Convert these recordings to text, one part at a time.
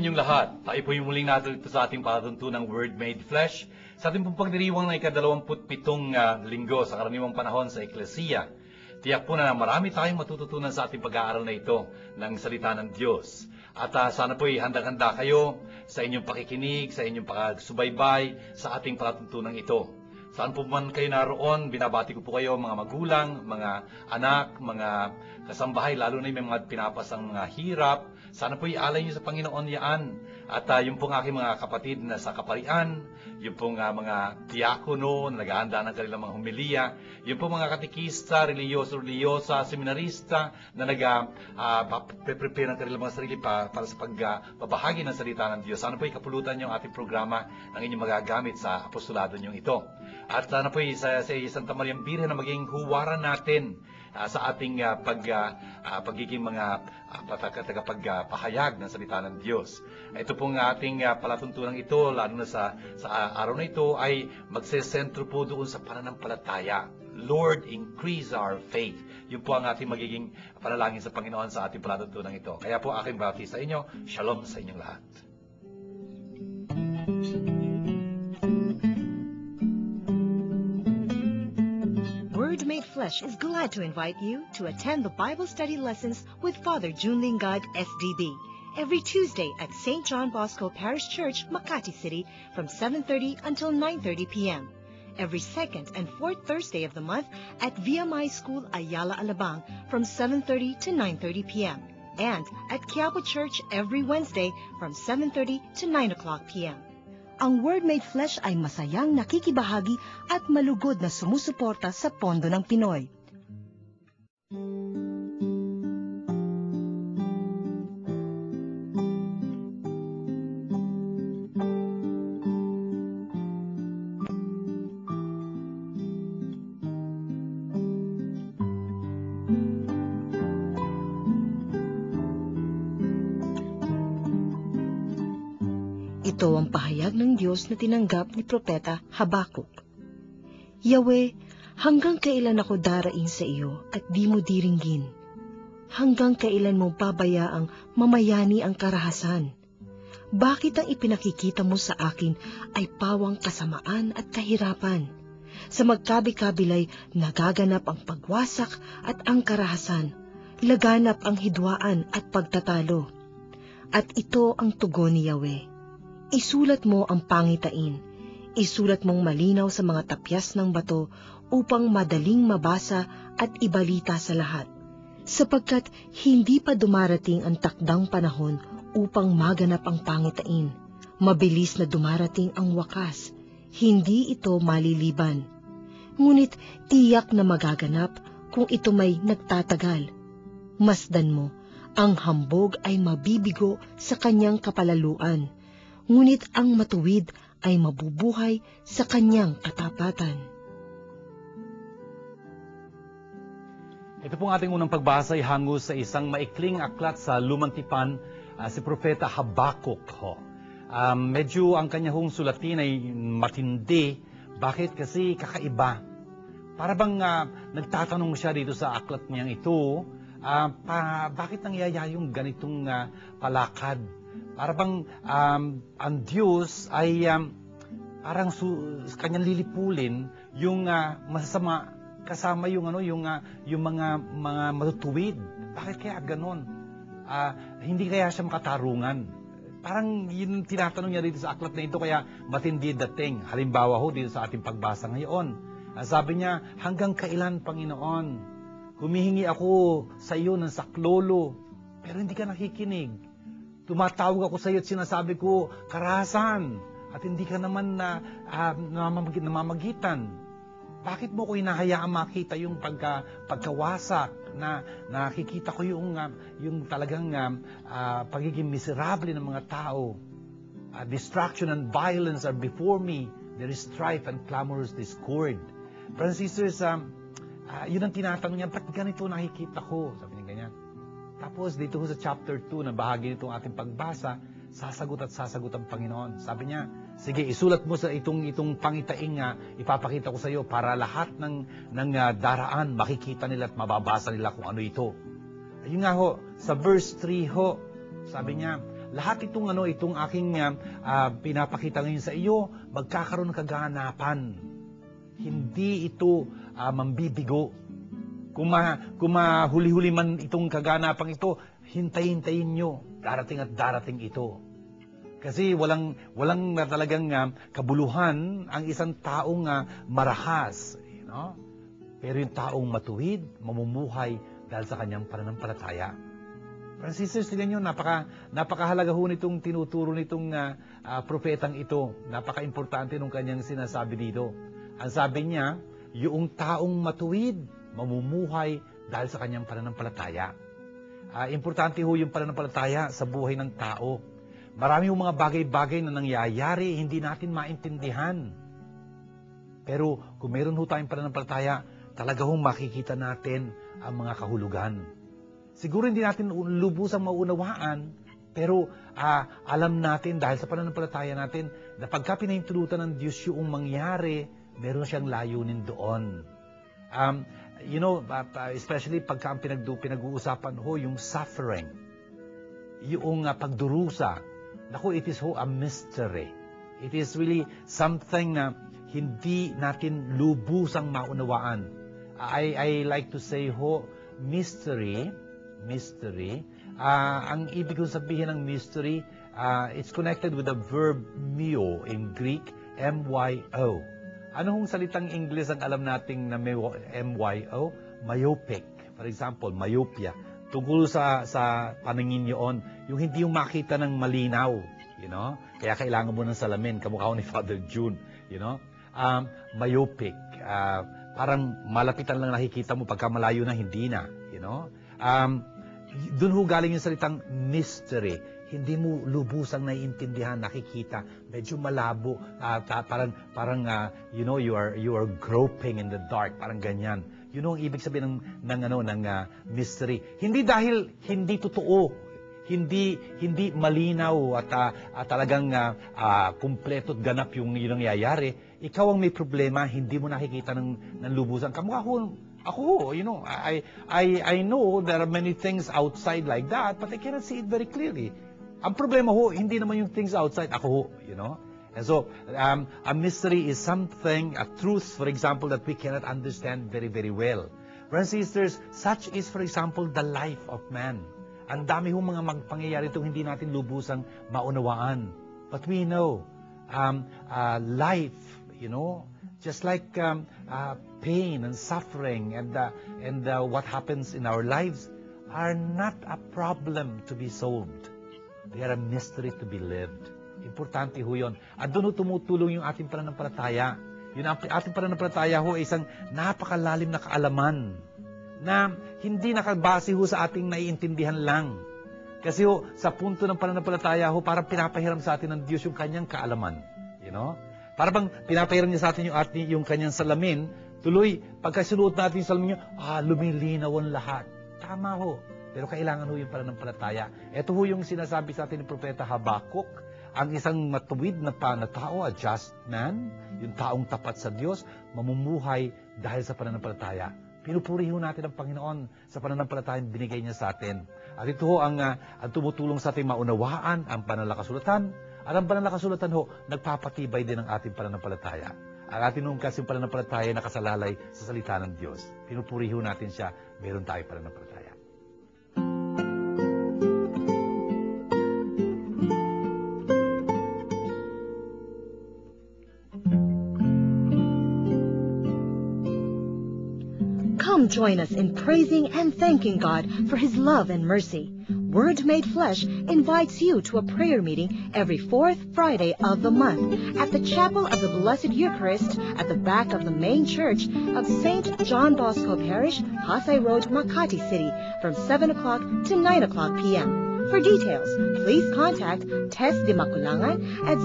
inyong lahat. Tayo po yung muling natin sa ating palatuntunang Word Made Flesh. Sa ating pong pagdiriwang na ika-27 linggo sa karaniwang panahon sa Eklesiya. Tiyak po na marami tayong matututunan sa ating pag-aaral na ito ng salita ng Diyos. At sana po handang-handa kayo sa inyong pakikinig, sa inyong pagsubaybay sa ating palatuntunan ito. Saan po man kayo naroon, binabati ko po kayo mga magulang, mga anak, mga kasambahay, lalo na yung mga pinapasang mga hirap. Sana po ialay niyo sa Panginoon yaan. At yung pong aking mga kapatid na sa kaparian, yung pong mga diakono na naghahanda ng kanilang mga humiliya, yung pong mga katikista, religyosa, seminarista na nag-prepare ng kanilang mga sarili para sa pagbabahagi ng salita ng Diyos. Sana po ikapulutan niyo ang ating programa ng inyong magagamit sa apostolado niyo ito. At sana po sa Santa Maria Birhen na maging huwaran natin sa ating pagiging mga tagapagpahayag ng salita ng Diyos. Ito pong ating palatuntunan ito, lalo na sa araw na ito, ay magsesentro po doon sa pananampalataya. Lord, increase our faith. Yun po ang ating magiging panalangin sa Panginoon sa ating palatuntunan ito. Kaya po aking bati sa inyo, Shalom sa inyong lahat. Word Made Flesh is glad to invite you to attend the Bible study lessons with Father June Lingad, SDB, every Tuesday at St. John Bosco Parish Church, Makati City from 7:30 until 9:30 p.m. Every second and fourth Thursday of the month at VMI School Ayala Alabang from 7:30 to 9:30 p.m. and at Quiapo Church every Wednesday from 7:30 to 9 o'clock p.m. Ang Word Made Flesh ay masayang nakikibahagi at malugod na sumusuporta sa pondo ng Pinoy. Ito ang pahayag ng Diyos na tinanggap ni Propeta Habakuk. Yahweh, hanggang kailan ako daraing sa iyo at di mo diringgin? Hanggang kailan mo pabayaang mamayani ang karahasan? Bakit ang ipinakikita mo sa akin ay pawang kasamaan at kahirapan? Sa magkabi-kabilay nagaganap ang pagwasak at ang karahasan, laganap ang hidwaan at pagtatalo. At ito ang tugon ni Yahweh. Isulat mo ang pangitain, isulat mong malinaw sa mga tapyas ng bato upang madaling mabasa at ibalita sa lahat, sapagkat hindi pa dumarating ang takdang panahon upang maganap ang pangitain. Mabilis na dumarating ang wakas, hindi ito maliliban. Ngunit tiyak na magaganap kung ito may nagtatagal. Masdan mo, ang hambog ay mabibigo sa kanyang kapalaluan, ngunit ang matuwid ay mabubuhay sa kanyang katapatan. Ito pong ating unang pagbasa ay hango sa isang maikling aklat sa Lumang Tipan, si Propeta Habakuk. Medyo ang kanya hong sulatin ay matindi. Bakit? Kasi kakaiba. Para bang nagtatanong siya dito sa aklat niyang ito, bakit nangyayari yung ganitong palakad? Para bang ang Diyos ay parang kanyang lilipulin yung masasama kasama yung mga matutuwid. Bakit kaya ganoon? Hindi kaya siya makatarungan? Parang yun tinatanong niya dito sa aklat na ito, kaya matindi dating. Halimbawa ho dito sa ating pagbasa ngayon. Sabi niya, hanggang kailan, Panginoon? Humihingi ako sa iyo ng saklolo, pero hindi ka nakikinig. Tumatawag ako sa iyo at sinasabi ko, karahasan, at hindi ka naman namamagitan. Bakit mo ko hinahayaan makita yung pagkawasak na nakikita ko yung talagang pagiging miserable ng mga tao? Destruction and violence are before me. There is strife and clamorous discord. Brothers and sisters, yun ang tinatanong niya, ba't ganito nakikita ko? Sabi niya ganyan. Tapos dito sa chapter 2 na bahagi nitong ating pagbasa, sasagot ang Panginoon. Sabi niya, sige, isulat mo sa itong pangitaing ipapakita ko sa iyo para lahat ng daraan makikita nila at mababasa nila kung ano ito. Ayun nga ho, sa verse 3 ho, sabi niya, lahat itong aking pinapakita ngayon sa iyo, magkakaroon ng kaganapan. Hindi ito mambibigo. Kung mahuli-huli man itong kaganapang ito, hintayin nyo. Darating at darating ito. Kasi walang na talagang kabuluhan ang isang taong marahas. Pero yung taong matuwid, mamumuhay dahil sa kanyang pananampalataya. Friends, sisters, tingnan nyo, napakahalaga ho nitong tinuturo nitong propetang ito. Napaka-importante nung kanyang sinasabi dito. Ang sabi niya, yung taong matuwid, mamumuhay dahil sa kanyang pananampalataya. Importante ho yung pananampalataya sa buhay ng tao. Marami hong mga bagay-bagay na nangyayari, hindi natin maintindihan. Pero kung meron ho tayong pananampalataya, talaga hong makikita natin ang mga kahulugan. Siguro hindi natin lubusang maunawaan, pero alam natin dahil sa pananampalataya natin na pagka pinahintulutan ng Diyos yung mangyari, meron siyang layunin doon. Especially pagka ang pinag-uusapan ho yung suffering, yung pagdurusa. Naku, it is ho a mystery. It is really something na hindi natin lubusang maunawaan. I like to say ho, mystery, ang ibig kong sabihin ng mystery, it's connected with the verb myo in Greek, M-Y-O. Ano hong salitang English ang alam nating na may M-Y-O? Myopic. For example, myopia. Tungkol sa paningin yun, yung hindi yung makita ng malinaw. Kaya kailangan mo ng salamin, kamukha ni Father June. Myopic. Parang malapitan lang nakikita mo, pagka malayo na, hindi na. Doon ho galing yung salitang mystery. Hindi mo lubusang naiintindihan, nakikita, medyo malabo, you are groping in the dark, parang ganyan. Yun ang ibig sabihin ng mystery. Hindi dahil hindi totoo, hindi malinaw at talagang kumpleto at ganap yung nangyayari. Ikaw ang may problema, hindi mo nakikita ng lubusan. Ako, I know there are many things outside like that, but I cannot see it very clearly. Ang problema ho, hindi naman yung things outside, ako ho, And so, a mystery is something, a truth, for example, that we cannot understand very, very well. Brothers and sisters, such is, for example, the life of man. Ang dami hong mga pangyayari itong hindi natin lubusang maunawaan. But we know, life, just like pain and suffering and what happens in our lives are not a problem to be solved. They are a mystery to be lived. Importante ho yun. At doon ho tumutulong yung ating pananampalataya. Yung ating pananampalataya ho ay isang napakalalim na kaalaman na hindi nakabase ho sa ating naiintindihan lang. Kasi ho, sa punto ng pananampalataya ho, parang pinapahiram sa atin ng Diyos yung kanyang kaalaman. Para bang pinapahiram niya sa atin yung kanyang salamin, tuloy, pagkasuot natin yung salamin niya, lumilinaw ang lahat. Tama ho. Pero kailangan ho yung pananampalataya. Ito ho yung sinasabi sa atin ni Propeta Habakuk, ang isang matuwid na tao, a just man, yung taong tapat sa Diyos, mamumuhay dahil sa pananampalataya. Pinupuri ho natin ang Panginoon sa pananampalataya binigay niya sa atin. At ito ho ang tumutulong sa ating maunawaan ang pananalakasulatan. At ang pananalakasulatan ho, nagpapatibay din ang ating pananampalataya. Ang ating nung kasing pananampalataya nakasalalay sa salita ng Diyos. Pinupuri ho natin siya, meron tayong pananampalataya. Come join us in praising and thanking God for His love and mercy. Word Made Flesh invites you to a prayer meeting every fourth Friday of the month at the Chapel of the Blessed Eucharist at the back of the main church of St. John Bosco Parish, Pasay Road, Makati City from 7 o'clock to 9 o'clock p.m. For details, please contact Tess de Maculangan at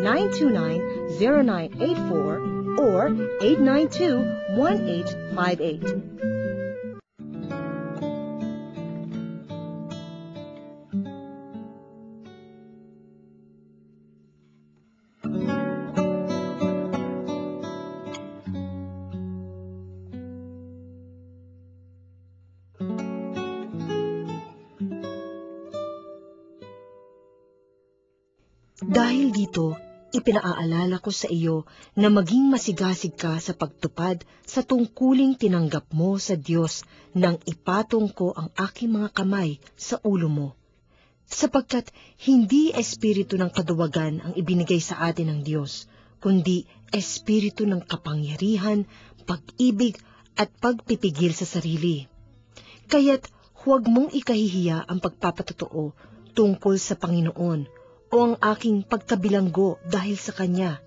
0918-929-0984 or 892-1858. Dahil dito, ipinaaalala ko sa iyo na maging masigasig ka sa pagtupad sa tungkuling tinanggap mo sa Diyos nang ipatong ko ang aking mga kamay sa ulo mo. Sapagkat hindi espiritu ng kaduwagan ang ibinigay sa atin ng Diyos, kundi espiritu ng kapangyarihan, pag-ibig at pagpipigil sa sarili. Kaya't huwag mong ikahihiya ang pagpapatotoo tungkol sa Panginoon o ang aking pagkabilanggo dahil sa Kanya.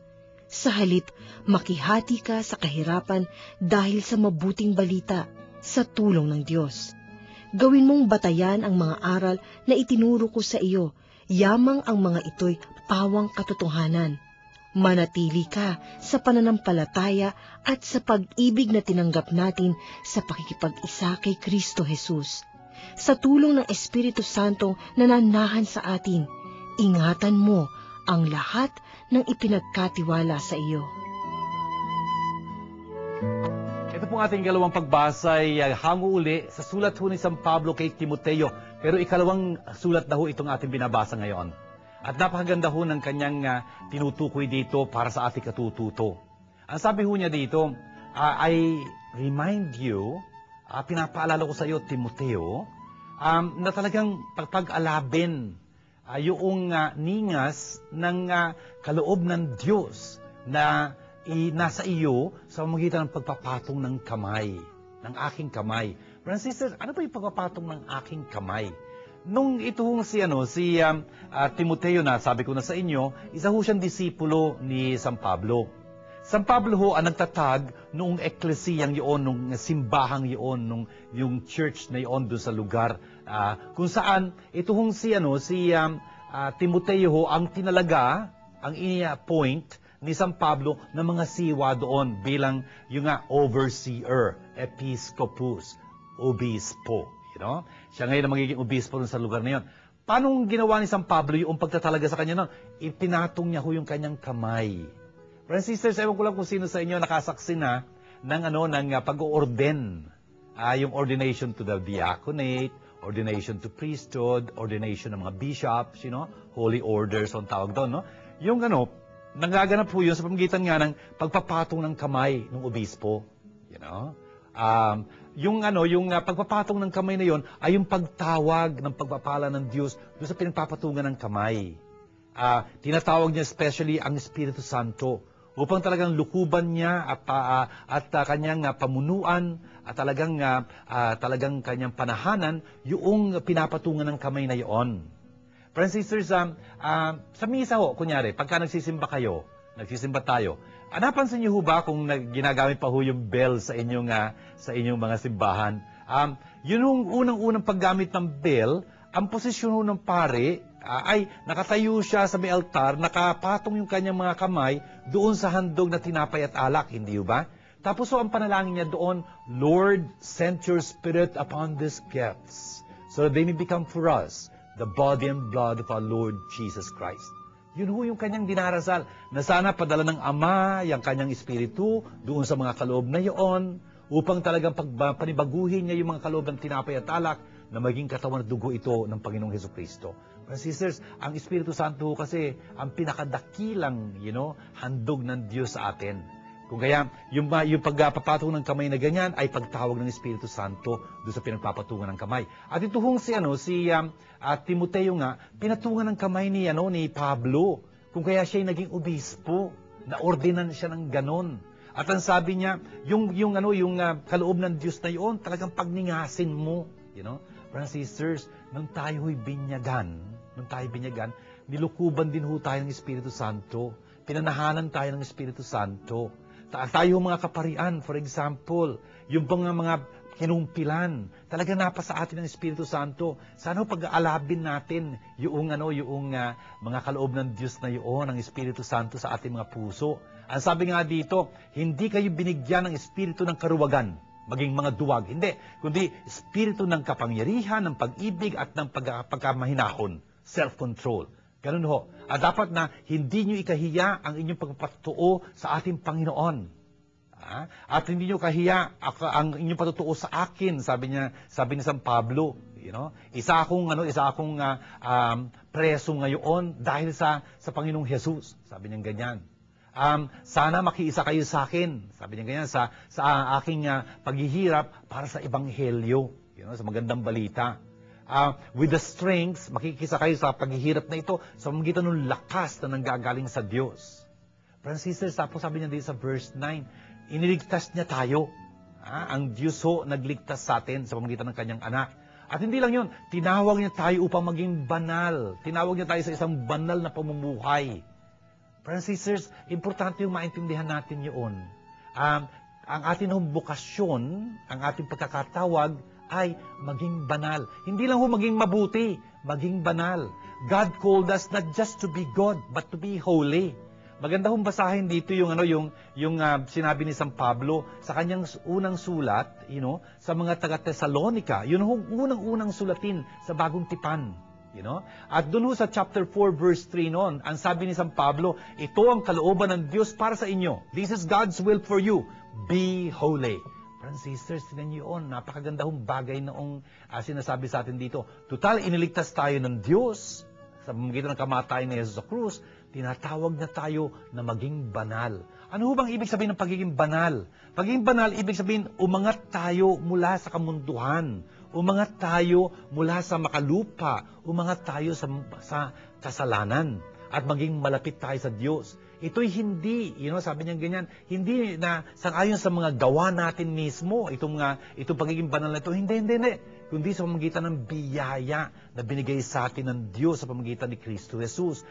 Sa halip, makihati ka sa kahirapan dahil sa mabuting balita sa tulong ng Diyos. Gawin mong batayan ang mga aral na itinuro ko sa iyo, yamang ang mga ito'y pawang katotohanan. Manatili ka sa pananampalataya at sa pag-ibig na tinanggap natin sa pakikipag-isa kay Kristo Jesus. Sa tulong ng Espiritu Santong nananahan sa atin, ingatan mo ang lahat ng ipinagkatiwala sa iyo. Ito pong ating ikalawang pagbasa ay hango uli sa sulat ho ni San Pablo kay Timoteo. Pero ikalawang sulat na ho itong ating binabasa ngayon. At napakaganda ho ng kanyang tinutukoy dito para sa ating katututo. Ang sabi ho niya dito, I remind you, pinapaalala ko sa iyo, Timoteo, na talagang pag-alabin yung ningas ng kaloob ng Diyos na nasa iyo sa pamamagitan ng pagpapatong ng kamay, ng aking kamay. Brothers and sisters, ano ba yung pagpapatong ng aking kamay? Nung ito si Timoteo na, sabi ko na sa inyo, isa ho siyang disipulo ni San Pablo. San Pablo ho ang nagtatag noong eklesiyang yun, nung simbahang yun, yung church na yun doon sa lugar. Kung saan, ito hong si Timoteo ho ang tinalaga, ang i-appoint ni San Pablo na mga siwa doon bilang yung overseer, episcopus, obispo. You know? Siya ngayon ang magiging obispo sa lugar na yun. Paano ginawa ni San Pablo yung pagtatalaga sa kanya nun? Ipinatong niya ho yung kanyang kamay. Brothers and sisters, ewan ko lang kung sino sa inyo nakasaksi na ng pag-orden. Yung ordination to the diaconate, ordination to priesthood, ordination ng mga bishops, holy orders ang tawag doon. No? Yung nagaganap po yun sa pamamagitan nga ng pagpapatong ng kamay ng obispo. Yung pagpapatong ng kamay na yon ay yung pagtawag ng pagpapala ng Diyos doon sa pinagpapatungan ng kamay. Tinatawag niya especially ang Espiritu Santo upang talagang lukuban niya at kanyang pamunuan at talagang kanyang panahanan yung pinapatungan ng kamay na yon. Friends and sisters, sa misa ho, kunyari, pagka nagsisimba tayo, napansin niyo ho ba kung ginagamit pa ho yung bell sa inyong mga simbahan? Yun yung unang paggamit ng bell, ang posisyon ho ng pare ay nakatayo siya sa may altar, nakapatong yung kanyang mga kamay doon sa handog na tinapay at alak, hindi ho ba? Tapos ho ang panalangin niya doon, Lord, send your Spirit upon these gifts so that they may become for us the body and blood of our Lord Jesus Christ. Yun ho yung kanyang dinarasal, na sana padala ng Ama yung kanyang Espiritu doon sa mga kaloob na iyon, upang talagang panibaguhin niya yung mga kaloob ng tinapay at alak na maging katawan at dugo ito ng Panginoong Hesukristo. But sisters, ang Espiritu Santo kasi ang pinakadakilang handog ng Diyos sa atin. Kung kaya, yung pagpapatong ng kamay na ganyan ay pagtawag ng Espiritu Santo doon sa pinagpapatungan ng kamay. At ito hong si Timoteo nga, pinatungan ng kamay ni Pablo. Kung kaya siya naging obispo, na-ordinan siya ng ganon. At ang sabi niya, yung kaloob ng Diyos na yun, talagang pagningasin mo. Brothers and sisters, nung tayo'y binyagan, nilukuban din ho tayo ng Espiritu Santo. Pinanahanan tayo ng Espiritu Santo. Tayo mga kaparian, for example, yung mga kinumpilan, talaga napasa atin ng Espiritu Santo. Sana pag-aalabin natin yung mga kaloob ng Diyos na yun, ng Espiritu Santo sa ating mga puso. Ang sabi nga dito, hindi kayo binigyan ng Espiritu ng karuwagan, maging mga duwag. Hindi, kundi Espiritu ng kapangyarihan, ng pag-ibig at ng pagkamahinahon, self-control. Ganun ho. At dapat na hindi nyo ikahiya ang inyong pagpapatuo sa ating Panginoon. At hindi nyo kahiya ang inyong patutuo sa akin, sabi ni San Pablo. Isa akong preso ngayon dahil sa Panginoong Jesus. Sabi niya ganyan. Sana makiisa kayo sa akin, sabi niya ganyan, sa aking paghihirap para sa Ebanghelyo, sa magandang balita. With the strengths, makikisa kayo sa paghihirap na ito sa pamamagitan ng lakas na nanggagaling sa Diyos. Brothers and sisters, tapos sabi niya dito sa verse 9, iniligtas niya tayo. Ang Diyos nagligtas sa atin sa pamamagitan ng kanyang anak. At hindi lang yun, tinawag niya tayo upang maging banal. Tinawag niya tayo sa isang banal na pamumuhay. Brothers and sisters, importante yung maintindihan natin yun. Ang ating bukasyon, ang ating pagkakatawag ay maging banal. Hindi lang maging mabuti, maging banal. God called us not just to be good, but to be holy. Maganda basahin dito yung sinabi ni San Pablo sa kanyang unang sulat, sa mga taga-Thessalonica. Yun unang sulatin sa Bagong Tipan. At doon sa chapter 4 verse 3 noon, ang sabi ni San Pablo, ito ang kalooban ng Diyos para sa inyo. This is God's will for you. Be holy. Friends, sisters, tinan niyo yun. Napakaganda bagay noong sinasabi sa atin dito. Total, iniligtas tayo ng Diyos sa pamamagitan ng kamatayan ni Jesus sa krus. Tinatawag na tayo na maging banal. Ano bang ibig sabihin ng pagiging banal? Pagiging banal, ibig sabihin, umangat tayo mula sa kamunduhan. Umangat tayo mula sa makalupa. Umangat tayo sa kasalanan. At maging malapit tayo sa Diyos. Ito'y hindi, sabi niya ganyan, hindi na sangayon sa mga gawa natin mismo, itong pagiging banal na ito. Hindi. Kundi sa pamamagitan ng biyaya na binigay sa atin ng Diyos sa pamamagitan ni Kristo Jesus.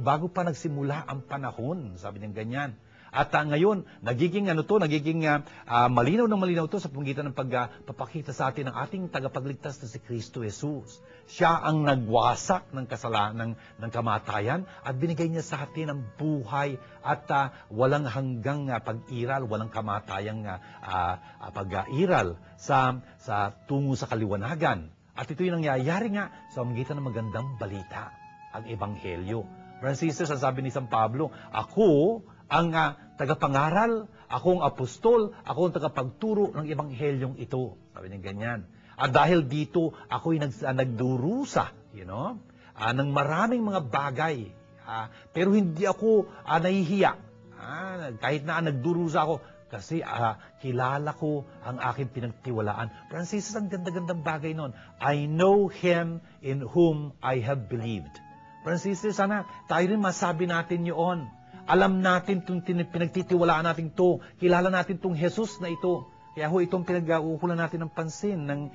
Bago pa nagsimula ang panahon, sabi niya ganyan. At ngayon, nagiging malinaw na malinaw ito sa pamamagitan ng pagpapakita sa atin ng ating tagapagligtas na si Kristo Jesus. Siya ang nagwasak ng kasalanan, ng kamatayan, at binigay niya sa atin ang buhay at walang hanggang pag-iral, walang kamatayang pag-iral sa tungo sa kaliwanagan. At ito yung nangyayari nga sa pamamagitan ng magandang balita, ang Ebanghelyo. Brothers and sisters, ang sabi ni San Pablo, ako ang tagapangaral, ako ang apostol, ako ang tagapagturo ng Ebanghelyong ito. Sabi niya ganyan. At dahil dito, ako'y nagdurusa, ng maraming mga bagay. Pero hindi ako nahihiya. Kahit na nagdurusa ako, kasi kilala ko ang aking pinagtiwalaan. Francis, ang ganda-gandang bagay nun. I know Him in whom I have believed. Francis, sana tayo rin masabi natin yun. Alam natin itong pinagtitiwalaan natin to. Kilala natin itong Jesus na ito. Kaya itong pinag-uukulan natin ng pansin ng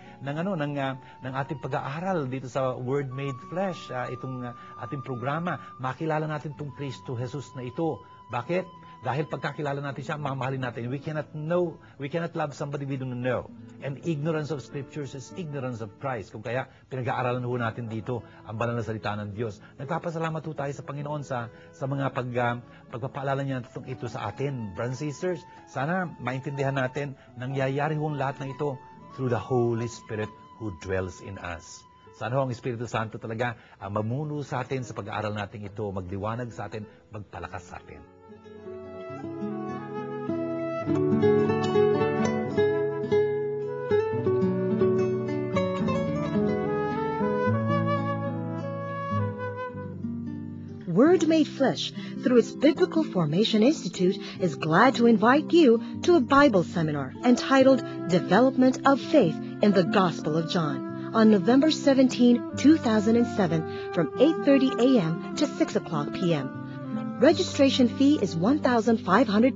ating pag-aaral dito sa Word Made Flesh, itong ating programa. Makilala natin itong Kristo Jesus na ito. Bakit? Dahil pagkakilala natin siya, mamahalin natin. We cannot love somebody we don't know. And ignorance of Scriptures is ignorance of Christ. Kung kaya, pinag-aaralan natin dito ang banal na salita ng Diyos. Nagpapasalamat tayo sa Panginoon sa mga pagpapaalala niya ito sa atin. Brothers and sisters, sana maintindihan natin nangyayari lahat ng ito through the Holy Spirit who dwells in us. Sana ang Espiritu Santo talaga mamuno sa atin sa pag-aaral natin ito, magliwanag sa atin, magpalakas sa atin. Word Made Flesh, through its Biblical Formation Institute, is glad to invite you to a Bible seminar entitled Development of Faith in the Gospel of John on November 17, 2007 from 8:30 a.m. to 6 o'clock p.m. Registration fee is 1,500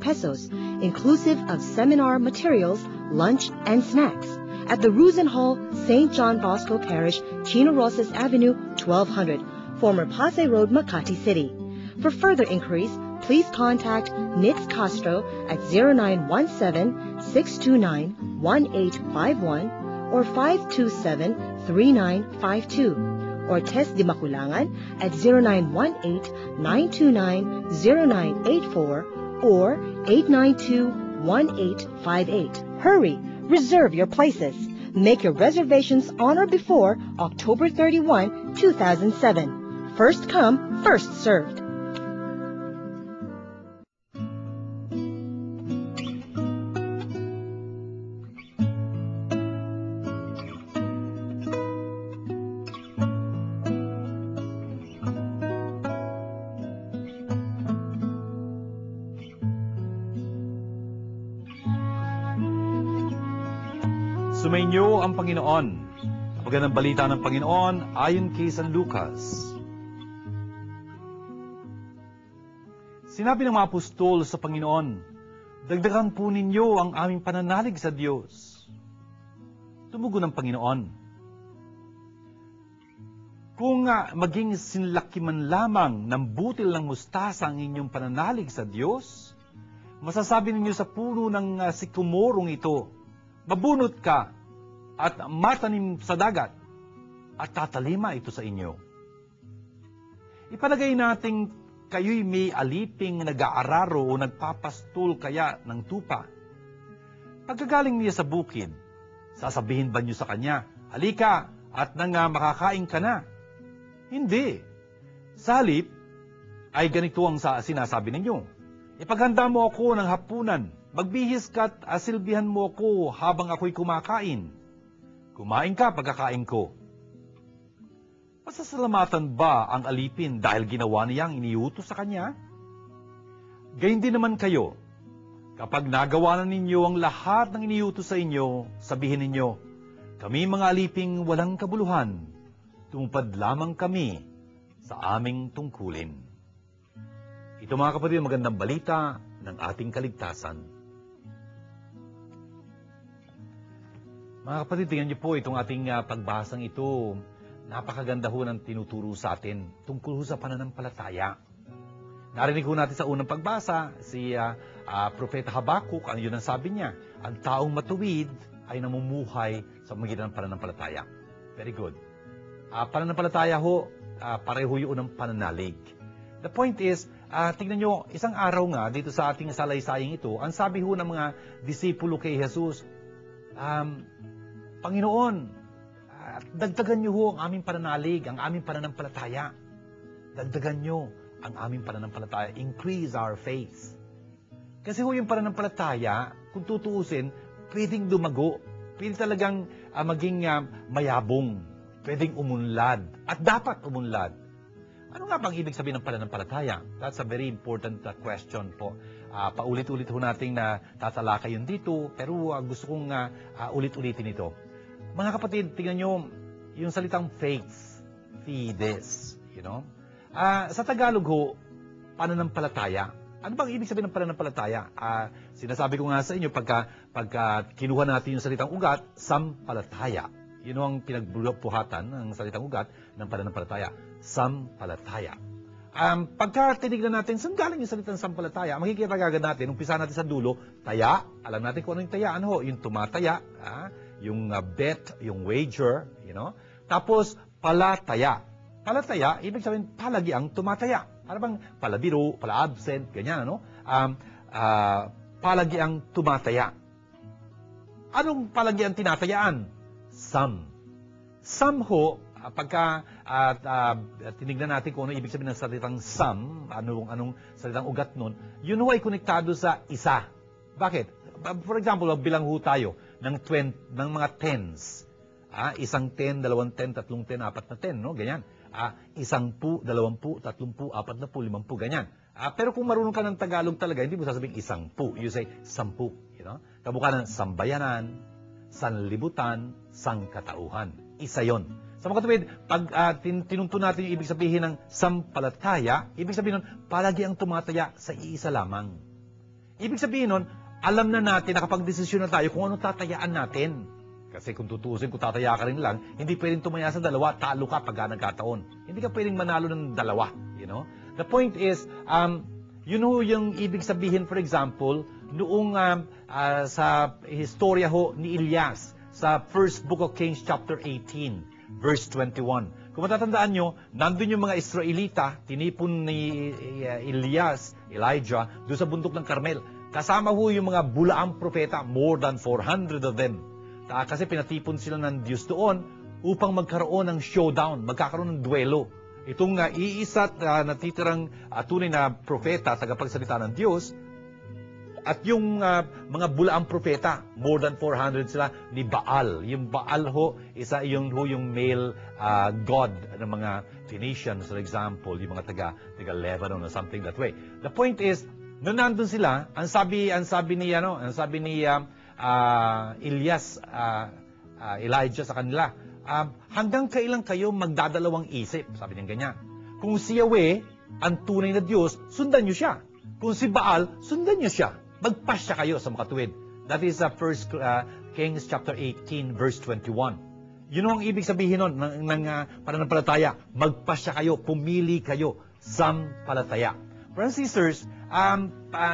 pesos, inclusive of seminar materials, lunch, and snacks at the Ruzen Hall, St. John Bosco Parish, Chino Rosas Avenue, 1200, former Pasay Road, Makati City. For further inquiries, please contact Nitz Castro at 0917-629-1851 or 527-3952, or Tess Di Maculangan at 0918-929-0984 or 892-1858. Hurry! Reserve your places. Make your reservations on or before October 31, 2007. First come, first served. Sumainyo ang Panginoon. Magandang balita ng Panginoon ayon kay San Lucas. Sinabi ng mga apostol sa Panginoon, dagdagan po ninyo ang aming pananalig sa Diyos. Tumugon ng Panginoon, kung maging sinlaki man lamang ng butil ng mustasa ang inyong pananalig sa Diyos, masasabi ninyo sa puno ng sikumorong ito, mabunot ka at matanim sa dagat, at tatalima ito sa inyo. Ipalagay nating kayo'y may aliping nag-aararo o nagpapastol kaya ng tupa. Pagkagaling niya sa bukid, sasabihin ba niyo sa kanya, halika at makakain ka na? Hindi. Sa halip, ay ganito ang sinasabi ninyo. Ipaghanda mo ako ng hapunan, magbihis ka at asilbihan mo ako habang ako'y kumakain. Kumain ka pagkakain ko. Masasalamatan ba ang alipin dahil ginawa niyang iniutos sa kanya? Gayun din naman kayo. Kapag nagawa na ninyo ang lahat ng iniutos sa inyo, sabihin ninyo, kami mga aliping walang kabuluhan, tumupad lamang kami sa aming tungkulin. Ito mga kapatid, magandang balita ng ating kaligtasan. Mga kapatid, tingnan niyo po itong ating pagbasang ito. Napakaganda ho ng tinuturo sa atin tungkol ho sa pananampalataya. Narinig ho natin sa unang pagbasa, si Propeta Habakuk, ano yun ang sabi niya? Ang taong matuwid ay namumuhay sa magitan ng pananampalataya. Very good. Pananampalataya ho, pareho yun ng pananalig. The point is, tingnan nyo, isang araw nga dito sa ating salaysaying ito, ang sabi ho ng mga disipulo kay Jesus, Panginoon, dagdagan nyo ho ang aming pananalig, ang aming pananampalataya. Dagdagan nyo ang aming pananampalataya. Increase our faith. Kasi ho yung pananampalataya, kung tutuusin, pwedeng dumago. Pwede talagang maging mayabong. Pwedeng umunlad. At dapat umunlad. Ano nga bang ibig sabihin ng pananampalataya? That's a very important question po. Paulit-ulit ho natin na tatalakay yun dito, pero gusto kong ulit-ulitin ito. Mga kapatid, tingnan nyo yung salitang faith, fides, you know? Sa Tagalog ho, pananampalataya. Ano bang ibig sabihin ng pananampalataya? Sinasabi ko nga sa inyo, pagka kinuha natin yung salitang ugat, sampalataya. Yun ang pinagbubuhatan ng salitang ugat ng pananampalataya. Sampalataya. Pagka tinignan natin, saan galing yung salitang sampalataya? Makikita agad natin, umpisa natin sa dulo, taya. Alam natin kung ano yung taya. Ano ho? Yung tumataya, yung bet, yung wager, you know. Tapos, palataya. Palataya, ibig sabihin, palagiang tumataya. Ano bang palabiro, pala-absent, ganyan, ano? Palagiang tumataya. Anong palagiang tinatayaan? Sam. Sam ho, pagka tinignan natin kung ano ibig sabihin ng salitang sam, anong salitang ugat nun, yun ho ay konektado sa isa. Bakit? For example, bilang ho tayo ng mga tens. Isang 10, 2 10, 3 10, 4 na 10, no? Ganyan. 10, 20, 30, 40, 50, ganyan. Pero kung marunong ka ng Tagalog talaga, hindi mo sasabihin 10. You say 10, you know? Kamukha ng sambayanan, sanlibutan, sangkatauhan. Isa yon. Sa mga kapatid, pag tinunto natin yung ibig sabihin ng sampalataya, ibig sabihin nun, palagi ang tumataya sa iisa lamang. Ibig sabihin nun, alam na natin na kapag desisyon na tayo kung ano tatayaan natin. Kasi kung tutuusin, kung tataya ka rin lang, hindi pwedeng tumaya sa dalawa, talo ka pag nagkataon. Hindi ka pwedeng manalo ng dalawa, you know? The point is, yun ho yung ibig sabihin, for example, noong sa historia ho ni Elias, sa first book of Kings chapter 18, verse 21. Kung matatandaan nyo, nandun yung mga Israelita, tinipon ni Elijah, doon sa bundok ng Carmel. Kasama ho yung mga bulaang propeta, more than 400 of them. Kasi pinatipon sila ng Diyos doon upang magkaroon ng showdown, magkakaroon ng duelo. Itong iisa't natitirang tunay na propeta, tagapagsalita ng Diyos, at yung mga bulaang propeta, more than 400 sila, ni Baal. Yung Baal ho, isa yung male god ng mga Phoenicians, for example, yung mga taga Lebanon or something that way. The point is, nung nandun sila, ang sabi ni Elias, Elijah sa kanila, hanggang kailan kayo magdadalawang isip? Sabi niya ganyan. Kung si Yahweh, ang tunay na Diyos, sundan niyo siya. Kung si Baal, sundan niyo siya. Magpasya kayo sa makatuwid. That is 1 Kings chapter 18, verse 21. Yun ang ibig sabihin nun ng pananampalataya. Magpasya kayo, pumili kayo, sampalataya. Brothers and sisters,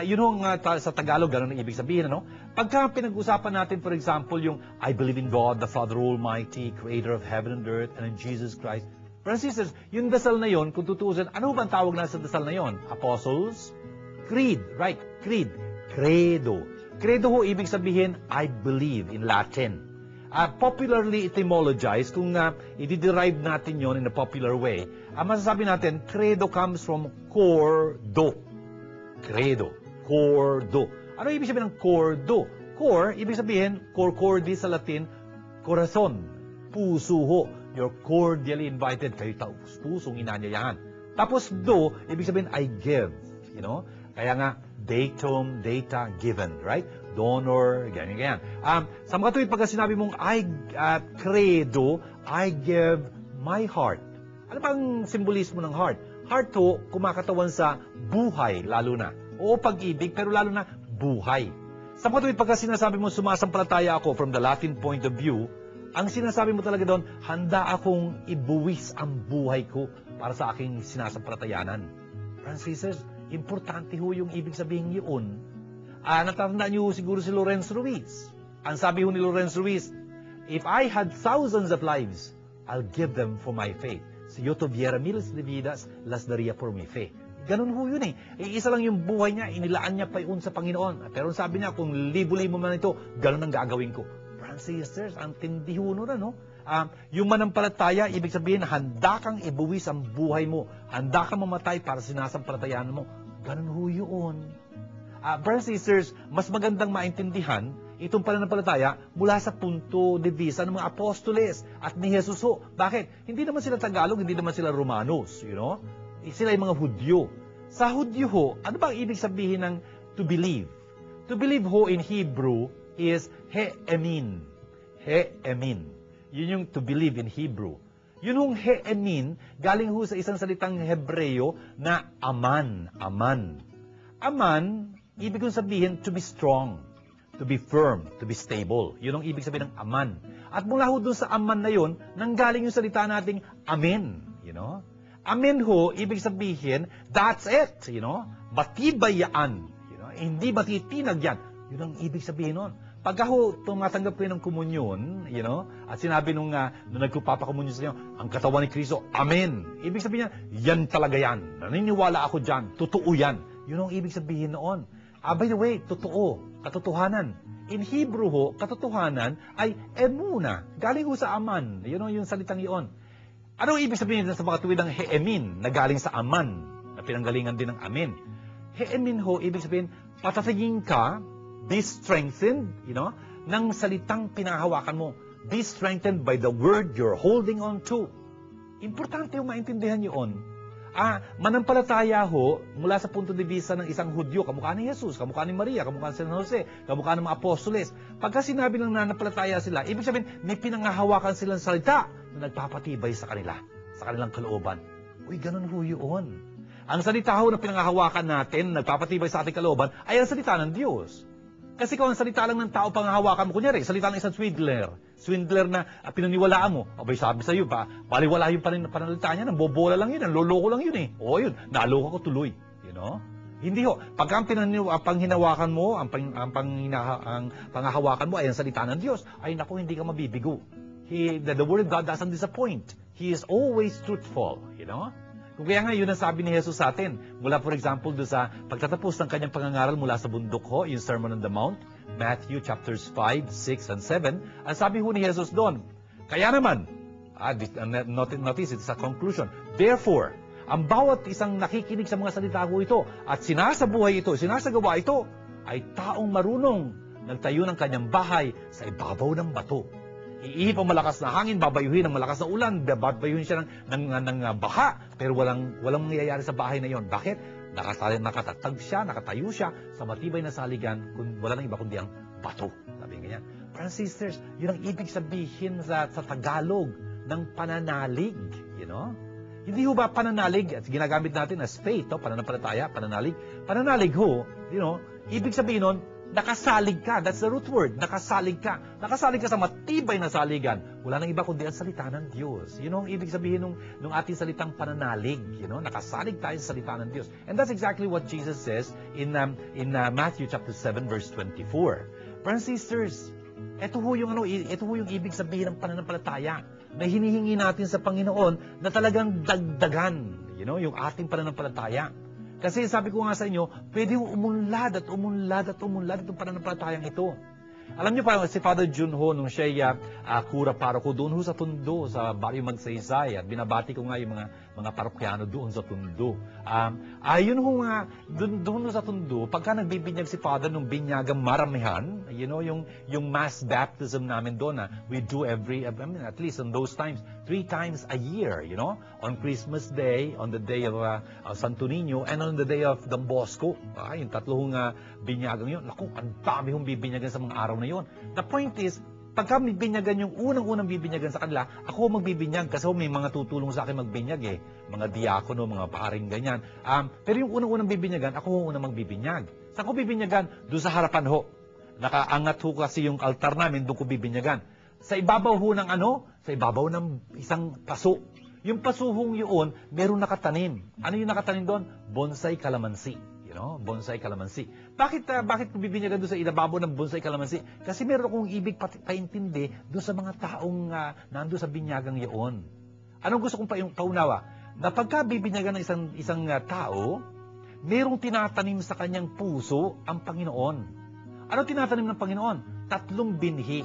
yun sa Tagalog, gano'n ang ibig sabihin, ano? Pagka pinag-usapan natin, for example, yung I believe in God, the Father Almighty, Creator of heaven and earth, and in Jesus Christ. Brothers and sisters, yung dasal na yon, kung tutuusin, ano ba ang tawag na sa dasal na yon? Apostles? Creed, right? Creed. Credo. Credo ho, ibig sabihin, I believe in Latin. Popularly etymologized, kung i-derive natin yon in a popular way, masasabi natin, credo comes from cordo. Credo. Cordo. Ano ibig sabihin ng cordo? Cor, ibig sabihin, cor cordis sa Latin, corazon. Puso ho. You're cordially invited. Kayo pusong inanyayahan. Tapos do, ibig sabihin, I give. You know? Kaya nga, datum, data, given. Right? Donor, ganyan. Sa mga tuwid, pagka sinabi mong, credo, I give my heart. Ano bang simbolismo ng heart? Heart ho, kumakatawan sa buhay, lalo na. Oo, pag-ibig, pero lalo na buhay. Sa mga tuwid, pagka sinasabi mo, sumasampalataya ako from the Latin point of view, ang sinasabi mo talaga doon, handa akong ibuwis ang buhay ko para sa aking sinasampalatayanan. Francis, importante ho yung ibig sabihin yun. Natatandaan niyo siguro si Lorenz Ruiz. Ang sabi ho ni Lorenz Ruiz, if I had thousands of lives, I'll give them for my faith. Si yo tuviera miles de vidas, las daría por mi fe. Ganun ho yun eh. Isa lang yung buhay niya, inilaan niya pa yun sa Panginoon. Pero sabi niya, kung libo-libo man ito, ganun ang gagawin ko. Sisters, ang tindi ho nun, no? Yung manampalataya, ibig sabihin, handa kang ibuwis ang buhay mo. Handa kang mamatay para sinasampalatayan mo. Ganun ho yun. Brothers and sisters, mas magandang maintindihan itong pananampalataya mula sa punto de vista ng mga apostoles at ni Jesus ho. Bakit? Hindi naman sila Tagalog, hindi naman sila Romanos, you know? Sila yung mga Hudyo. Sa Hudyo ho, ano bang ibig sabihin ng to believe? To believe ho in Hebrew is he'emin. He'emin. Yun yung to believe in Hebrew. Yun yung he'emin, galing ho sa isang salitang Hebreo na aman. Aman. Aman, ibig kong sabihin to be strong, to be firm, to be stable. Yun ang ibig sabihin ng aman. At mula ho dun sa aman na yun, nanggaling yung salita nating amen. You know? Amen ho, ibig sabihin, that's it. You know? Matibay yan. You know? Hindi matitinag yan. Yun ang ibig sabihin nun. Pagka ho, tumatanggap kayo ng komunyon, you know, at sinabi nung nagpapakomunyon sa inyo, ang katawan ni Kristo, amen. Ibig sabihin niya, yan talaga yan. Naniniwala ako dyan. Totoo yan. Yun ang ibig sabihin noon. By the way, totoo. Katotohanan. In Hebrew ho, katotohanan ay emuna. Galing ho sa aman. Yun yung salitang iyon. Ano ibig sabihin sa mga tuwid ng heemin na galing sa aman, na pinanggalingan din ng amen? Heemin ho, ibig sabihin, patatigin ka, be strengthened, you know, ng salitang pinahawakan mo. Be strengthened by the word you're holding on to. Importante yung maintindihan yun. Manampalataya ho, mula sa punto de vista ng isang Hudyo, kamukha ni Jesus, kamukha ni Maria, kamukha ni San Jose, kamukha ng mga apostoles. Pagka sinabi ng nanampalataya sila, ibig sabihin, may pinangahawakan silang salita na nagpapatibay sa kanila, sa kanilang kalooban. Uy, ganun ho yun. Ang salita ho na pinangahawakan natin, nagpapatibay sa ating kalooban, ay ang salita ng Diyos. Kasi kung ang salita lang ng tao panghahawakan mo, kunyari, salita ng isang swindler na pinaniwalaan mo, abay sabi sa iyo, baliwala yung panalita niya, nangbobola lang yun, nanloloko lang yun eh. O yun, naloko ko tuloy. You know? Hindi ho. Pagka ang panghinawakan mo, ang panghahawakan mo ay ang salita ng Diyos, ay naku, hindi ka mabibigo. The word of God doesn't disappoint. He is always truthful. You know? Kung kaya nga, yun ang sabi ni Jesus sa atin. Mula, for example, doon sa pagtatapos ng kanyang pangangaral mula sa bundok ho, yung Sermon on the Mount, Matthew chapters 5, 6, and 7, ang sabi ho ni Jesus doon, kaya naman, notice, it's a conclusion. Therefore, ang bawat isang nakikinig sa mga salita ko ito, at sinasabuhay ito, sinasagawa ito, ay taong marunong nagtayo ng kanyang bahay sa ibabaw ng bato. Iihip ang malakas na hangin, babayuhin ang malakas na ulan, babayuhin siya ng baha, pero walang mangyayari sa bahay na yon. Bakit? Nakatatag siya, nakatayo siya sa matibay na saligan, wala nang iba kundi ang bato. Sabi ganyan. Brothers and sisters, yun ang ibig sabihin sa Tagalog ng pananalig. You know? Hindi ho ba pananalig, at ginagamit natin as faith, pananampalataya, pananalig. Pananalig ho, you know, ibig sabihin nun, nakasalig ka. That's the root word. Nakasalig ka. Nakasalig ka sa matibay na saligan. Wala nang iba kundi ang salita ng Diyos. Yun ang ibig sabihin nung ating salitang pananalig. You know, nakasalig tayo sa salita ng Diyos. And that's exactly what Jesus says in Matthew chapter 7 verse 24. Brothers and sisters, ito ho yung ibig sabihin ng pananampalataya na hinihingi natin sa Panginoon na talagang dagdagan, you know, yung ating pananampalataya. Kasi sabi ko nga sa inyo, pwede umunlad at umunlad at umunlad itong pananampalatayang ito. Alam niyo pa, si Father Junho, nung siya kura paroko doon ho sa Tondo, sa Barrio Magsaysay, at binabati ko nga yung mga parokyano doon sa Tondo. Ayun ho nga, doon sa Tondo, pagka nagbibinyag si Father nung binyagang maramihan, you know, yung mass baptism namin doon, we do at least in those times, 3 times a year, you know, on Christmas Day, on the day of Santo Niño, and on the day of Don Bosco. Yung tatlong binyagang yun. Naku, ang dami hong bibinyagan sa mga araw na yun. The point is, pagka binyagan yung unang-unang bibinyagan sa kanila, ako magbibinyag kasi may mga tutulong sa akin magbinyag eh. Mga diakono, mga paring ganyan. Pero yung unang-unang bibinyagan, ako unang magbibinyag. Saan ko bibinyagan? Doon sa harapan ho. Nakaangat ho kasi yung altar namin, doon ko bibinyagan. Sa ibabaw ho ng Sa ibabaw ng isang paso. Yung pasuhong yun, meron nakatanim. Ano yung nakatanim doon? Bonsai calamansi. You know, bonsai calamansi. Bakit ko bibinyagan doon sa ibabaw ng bonsai calamansi? Kasi meron akong ibig paintindi doon sa mga taong nando sa binyagang yun. Anong gusto kong paunawa? Na pagka bibinyagan ng isang tao, merong tinatanim sa kanyang puso ang Panginoon. Ano tinatanim ng Panginoon? 3 binhi.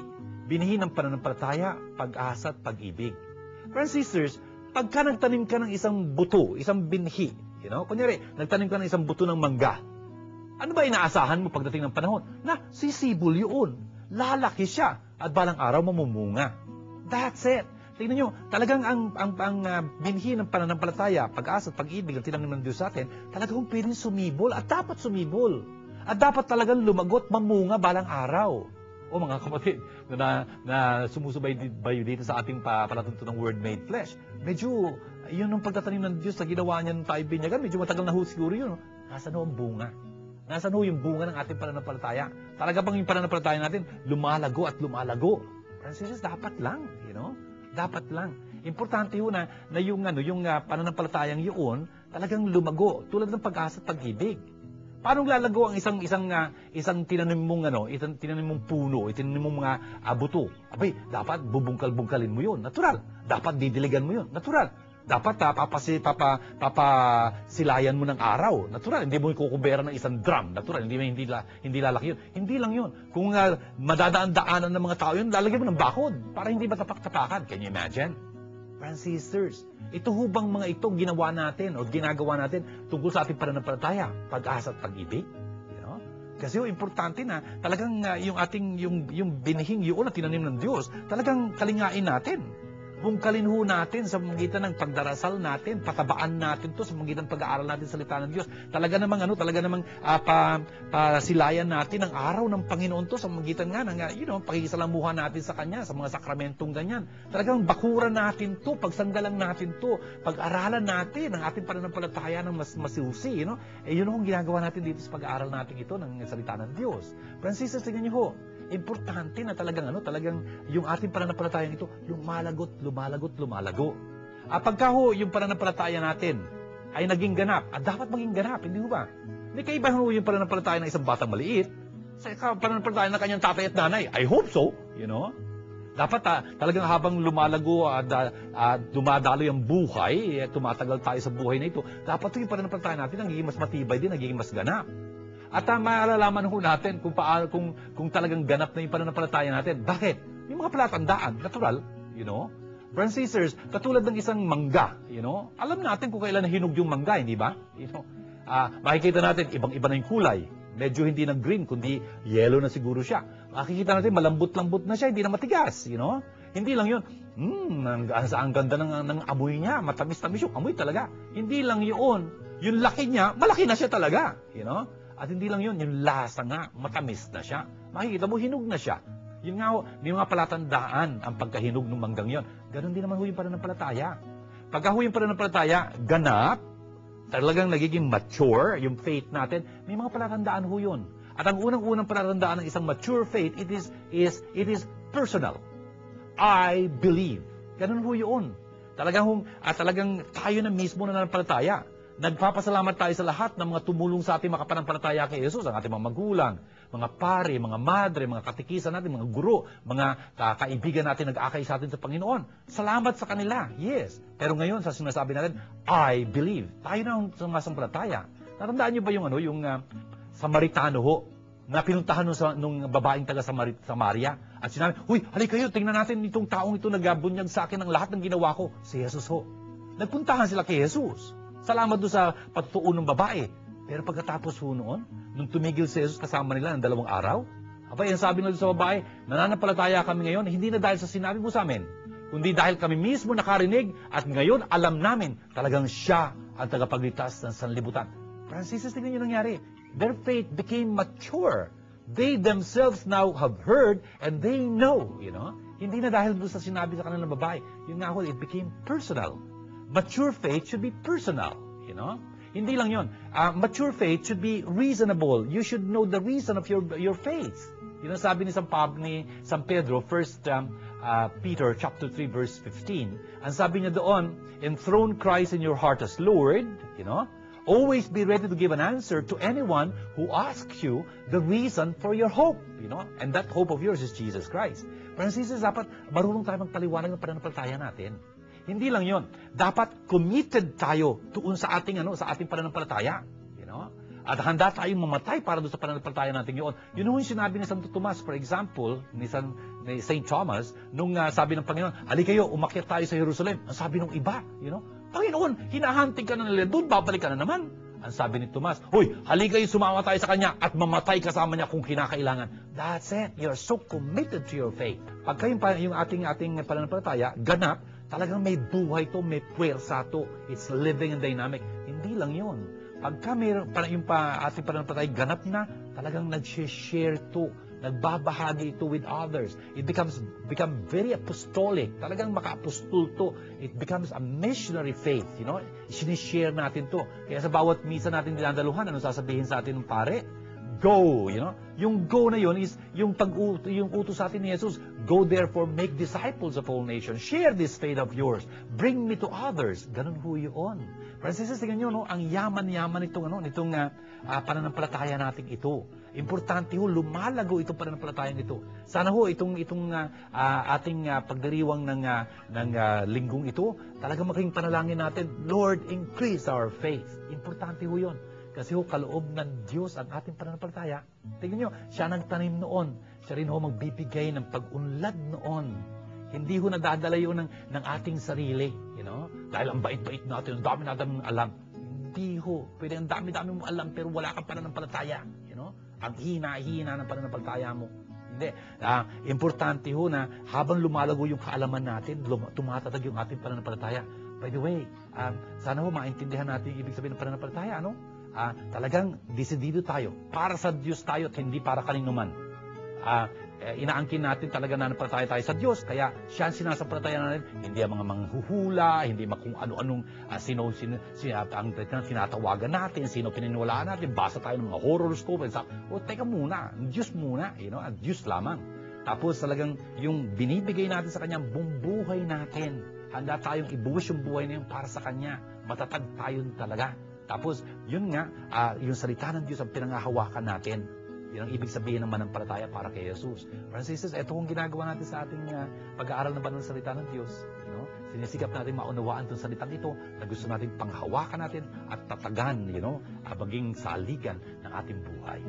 Binhi ng pananampalataya, pag-asa at pag-ibig. Friends and sisters, pagka nagtanim ka ng isang buto, isang binhi, you know, kunyari, nagtanim ka ng isang buto ng mangga, ano ba inaasahan mo pagdating ng panahon? Na sisibol yun, lalaki siya, at balang araw mamumunga. That's it. Tingnan nyo, talagang ang binhi ng pananampalataya, pag-asa at pag-ibig ang tinanim ng Diyos sa atin, talagang pwedeng sumibol at dapat sumibol. At dapat talagang lumagot, mamunga balang araw. O mga kapatid na sumusubay dito sa ating palatuntunang Word Made Flesh, medyo, yun ang pagtatanim ng Diyos na ginawa niya ng tayo binyagan, medyo matagal na ho siguro yun. Nasaan ho ang bunga? Nasaan ho yung bunga ng ating pananampalataya? Talaga bang yung pananampalataya natin lumalago at lumalago? Francis, dapat lang, you know? Dapat lang. Importante ho na yung pananampalatayang yun, talagang lumago, tulad ng pag-asa at pag-ibig. Paano lalago ang isang tinanim mong tinanim mong puno, tinanim mong mga buto? Abay, dapat bubungkal-bungkalin mo 'yon, natural. Dapat didiligan mo 'yon, natural. Dapat papasilayan mo ng araw, natural. Hindi mo ikukubera ng isang drum, natural. Hindi lalaki 'yon. Hindi lang 'yon. Kung madadaan-daanan ng mga tao 'yon, lalagyan mo ng bakod para hindi matapak-tapakan. Can you imagine? Brothers and sisters, ito hubang mga ito ginawa natin o ginagawa natin tungkol sa ating pananampalataya, pag-asa at pag-ibig. You know? Kasi importante na talagang yung binihing yun na tinanim ng Diyos, talagang kalingain natin. Bungkalin ho natin sa magitan ng pagdarasal natin, patabaan natin to sa magitan ng pag-aaral natin sa salita ng Diyos. Talaga namang pasilayan natin ang araw ng Panginoon to sa magitan nga ng pakikisalamuhan natin sa Kanya, sa mga sakramentong ganyan. Talagang bakuran natin to, pagsanggalang natin to, pag-aralan natin ang ating pananampalataya ng mas masiusi, you know? Yun ang ginagawa natin dito sa pag-aaral natin ito ng salita ng Diyos. Francis, tingnan niyo ho, importante na talagang yung ating pananampalatayang ito lumalago. Pagka ho yung pananampalataya natin ay naging ganap, dapat maging ganap, hindi ho ba? Hindi kaiba ho yung pananampalataya ng isang batang maliit sa pananampalataya ng kanyang tatay at nanay. I hope so, you know? Dapat talagang habang lumalago at dumadaloy ang buhay, tumatagal tayo sa buhay na ito, dapat yung pananampalataya natin nagiging mas matibay din, nagiging mas ganap. At maalalaman ho natin kung talagang ganap na yung pananampalataya natin. Bakit? May mga palatandaan, natural, you know. Brothers and sisters, katulad ng isang mangga, you know. Alam natin kung kailan hinog yung mangga, hindi ba? You know, makikita natin, ibang-iba na yung kulay. Medyo hindi na green, kundi yellow na siguro siya. Makikita natin, malambot-lambot na siya, hindi na matigas, you know. Hindi lang yun, ang ganda ng amoy niya, matamis-tamis yung amoy talaga. Hindi lang yun, yung laki niya, malaki na siya talaga, you know. At hindi lang yun, yung lasa nga, matamis na siya. Makikita mo, hinog na siya. Yun nga ho, may mga palatandaan ang pagkahinog ng manggang yon. Ganon din naman ho yung pananampalataya. Pagka ho yung pananampalataya, ganap, talagang nagiging mature yung faith natin, may mga palatandaan ho yun. At ang unang-unang palatandaan ng isang mature faith, it is personal. I believe. Ganon ho yun. Talagang tayo na mismo na nanampalataya. Nagpapasalamat tayo sa lahat ng mga tumulong sa ating makapanampalataya kay Jesus, ang ating mga magulang, mga pare, mga madre, mga katikisan natin, mga guro, mga kaibigan natin nag-akay sa atin sa Panginoon. Salamat sa kanila, yes. Pero ngayon, sa sinasabi natin, I believe. Tayo na ang sumasampalataya. Natandaan niyo ba yung Samaritano ho, na pinuntahan nung babaeng taga Samaria, at sinabi, "Huy, halika kayo, tingnan natin itong taong ito nagbunyag sa akin ng lahat ng ginawa ko." Si Jesus ho. Nagpuntahan sila kay Jesus. Salamat doon sa patutuon ng babae. Pero pagkatapos ho noon, nung tumigil si Jesus kasama nila ng 2 araw, abay, ang sabi na doon sa babae, nananampalataya kami ngayon, hindi na dahil sa sinabi mo sa amin, kundi dahil kami mismo nakarinig at ngayon alam namin talagang siya ang tagapagligtas ng sanlibutan. Francis, tingnan nyo nangyari. Their faith became mature. They themselves now have heard and they know, Hindi na dahil doon sa sinabi sa kanilang babae. Yun nga ho, it became personal. Mature faith should be personal, Hindi lang yun. Mature faith should be reasonable. You should know the reason of your faith. Yun ang sabi ni San Pedro, 1 Peter chapter 3 verse 15. Ang sabi niya doon, enthrone Christ in your heart as Lord, always be ready to give an answer to anyone who asks you the reason for your hope, And that hope of yours is Jesus Christ. Francis, dapat marunong tayo magpaliwanag ng pananampalataya natin. Hindi lang yon. Dapat committed tayo tuon sa ating pananampalataya, At handa tayong mamatay para doon sa pananampalataya natin yun. Yun yung sinabi ni Santo Tomas, for example, ni St. Thomas, nung sabi ng Panginoon, "Halika kayo, umakyat tayo sa Jerusalem." Ang sabi ng iba, "Panginoon, hinahantig ka na nila doon, babalik ka na naman." Ang sabi ni Tomas, "Hoy, halika kayo, sumama tayo sa kanya at mamatay kasama niya kung kinakailangan." That's it. You're so committed to your faith. Pagka yung ating pananampalataya, ganap, talagang may buhay to, may puwersa to. It's living and dynamic. Hindi lang yun. Pagka yung ating pananampalataya ganap na, talagang nag-share to, nagbabahagi ito with others. It become very apostolic. Talagang maka-apostol to. It becomes a missionary faith, Sinishare natin to. Kaya sa bawat misa natin dinadaluhan, ano sasabihin sa atin ng pare? Go, Yung go na yun is yung utos sa atin ni Jesus. Go therefore, make disciples of all nations. Share this faith of yours. Bring me to others. Ganun ho yun. Francis, tingnan nyo, ang yaman-yaman nitong pananampalataya natin ito. Importante ho, lumalago itong pananampalataya ito. Sana ho, itong ating pagdiriwang ng linggong ito, talagang maging panalangin natin, Lord, increase our faith. Importante ho yun. Kasi ho, kaloob ng Diyos ang ating pananampalataya. Tingnan nyo, siya nagtanim noon. Siya rin ho magbibigay ng pag-unlad noon. Hindi ho nadadala yun ng ating sarili. Dahil ang bait-bait natin, ang dami alam. Hindi ho. Pwede ang dami-dami mo alam, pero wala kang pananampalataya. Ang hina-hina ng pananampalataya mo. Hindi. Importante ho na habang lumalago yung kaalaman natin, tumatatag yung ating pananampalataya. By the way, sana ho maintindihan natin yung ibig sabihin ng pananampalataya, talagang desidido tayo. Para sa Diyos tayo at hindi para kaninuman. Inaangkin natin talaga na napalataya tayo sa Diyos. Kaya siya ang sinasampalataya natin. Hindi ang mga manghuhula, hindi kung ano-anong sinatawagan natin, sino pininiwalaan natin. Basa tayo ng mga horoscope. Teka muna, Diyos muna. At Diyos lamang. Tapos talagang yung binibigay natin sa Kanya, buong buhay natin. Handa tayong ibuwis yung buhay na yun para sa Kanya. Matatag tayo talaga. Tapos, yun nga, yung salita ng Diyos ang pinangahawakan natin. Yun ang ibig sabihin ng manampalataya para kay Jesus. Francis, ito kung ginagawa natin sa ating pag-aaral ng banal salita ng Diyos. Sinisikap natin maunawaan itong salitang ito na gusto natin panghawakan natin at tatagan, maging saligan ng ating buhay.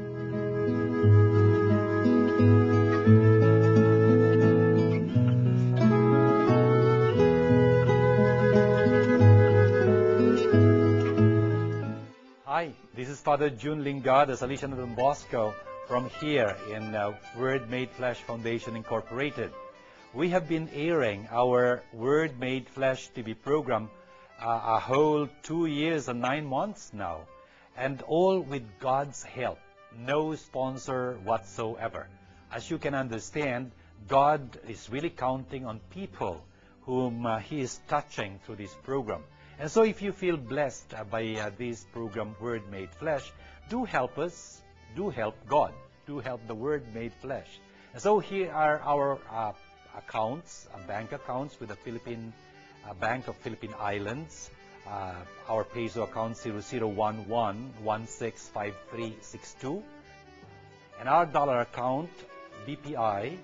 Hi, this is Father June Lingga, the Salesian of Don Bosco, from here in Word Made Flesh Foundation Incorporated. We have been airing our Word Made Flesh TV program a whole 2 years and 9 months now, and all with God's help, no sponsor whatsoever. As you can understand, God is really counting on people whom He is touching through this program. And so if you feel blessed by this program, Word Made Flesh, do help us, do help God, do help the Word Made Flesh. And so here are our accounts, bank accounts with the Philippine Bank of Philippine Islands. Our peso account 0011165362. And our dollar account, BPI